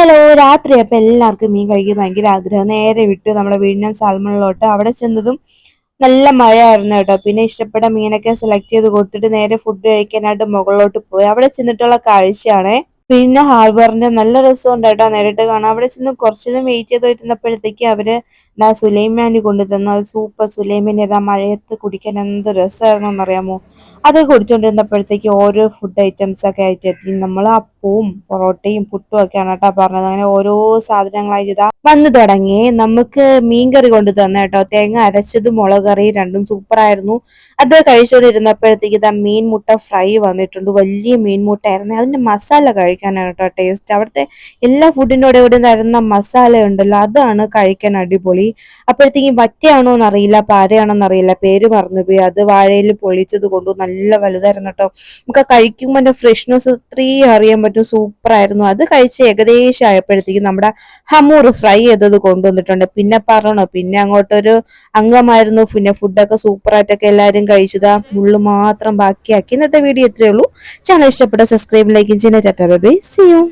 Hello, രാത്രി അപ്പൊ എല്ലാവർക്കും മീൻ കഴിക്കാൻ ഭയങ്കര ആഗ്രഹം. നേരെ വിട്ടു നമ്മുടെ വീടിനും സാൽമണിലോട്ട്. അവിടെ ചെന്നതും നല്ല മഴയായിരുന്നു കേട്ടോ. പിന്നെ ഇഷ്ടപ്പെട്ട മീനൊക്കെ സെലക്ട് ചെയ്ത് കൊടുത്തിട്ട് നേരെ ഫുഡ് കഴിക്കാനായിട്ട് മുകളിലോട്ട് പോയി. അവിടെ ചെന്നിട്ടുള്ള കാഴ്ചയാണേ. പിന്നെ ഹാർബറിന്റെ നല്ല രസമുണ്ട് കേട്ടോ നേരിട്ട് കാണാം. അവിടെ ചെന്ന് കുറച്ചൊന്നും വെയിറ്റ് ചെയ്ത് വരുന്നപ്പോഴത്തേക്ക് അവര് സുലൈമാനി കൊണ്ടു തന്നു. അത് സൂപ്പർ സുലൈമാനി. ഏതാ മഴയത്ത് കുടിക്കാൻ എന്ത് രസമായിരുന്നു എന്നറിയാമോ. അത് കുടിച്ചോണ്ടിരുന്നപ്പോഴത്തേക്ക് ഓരോ ഫുഡ് ഐറ്റംസ് ഒക്കെ ആയിട്ട് എത്തി. നമ്മൾ അപ്പവും പൊറോട്ടയും പുട്ടും ഒക്കെയാണ് കേട്ടോ പറഞ്ഞത്. അങ്ങനെ ഓരോ സാധനങ്ങളായിട്ട് ഇതാ വന്നു തുടങ്ങി. നമുക്ക് മീൻകറി കൊണ്ടു തന്നെ കേട്ടോ. തേങ്ങ അരച്ചതും മുളക് കറി രണ്ടും സൂപ്പർ ആയിരുന്നു. അത് കഴിച്ചുകൊണ്ടിരുന്നപ്പോഴത്തേക്ക് ഇതാ മീൻ മുട്ട ഫ്രൈ വന്നിട്ടുണ്ട്. വലിയ മീൻ മുട്ട ആയിരുന്നു. അതിന്റെ മസാല കഴിക്കാനാണ് കേട്ടോ ടേസ്റ്റ്. അവിടുത്തെ എല്ലാ ഫുഡിന്റെ കൂടെ തരുന്ന മസാല ഉണ്ടല്ലോ, അതാണ് കഴിക്കാൻ അടിപൊളി. അപ്പോഴത്തേക്കും വറ്റയാണോ എന്നറിയില്ല, പാരയാണോന്ന് അറിയില്ല, പേര് മറന്നുപോയി. അത് വാഴയിൽ പൊളിച്ചത് കൊണ്ടു നല്ല വലുതായിരുന്നു കേട്ടോ. നമുക്ക് കഴിക്കുമ്പോൾ അതിന്റെ ഫ്രഷ്നെസ് ഇത്രയും അറിയാൻ പറ്റും. സൂപ്പർ ആയിരുന്നു. അത് കഴിച്ച് ഏകദേശം ആയപ്പോഴത്തേക്കും നമ്മുടെ ഹമൂർ ഫ്രൈ ചെയ്തത് കൊണ്ടുവന്നിട്ടുണ്ട്. പിന്നെ പറഞ്ഞോ, പിന്നെ അങ്ങോട്ടൊരു അംഗമായിരുന്നു. പിന്നെ ഫുഡൊക്കെ സൂപ്പർ ആയിട്ടൊക്കെ എല്ലാവരും കഴിച്ചതാ. മുള്ളു മാത്രം ബാക്കിയാക്കി. ഇന്നത്തെ വീഡിയോ ഇത്രയേ ഉള്ളൂ. ചാനൽ ഇഷ്ടപ്പെട്ട സബ്സ്ക്രൈബ് ലൈക്കും ചെയ്യുന്ന. Tata bye bye, see U.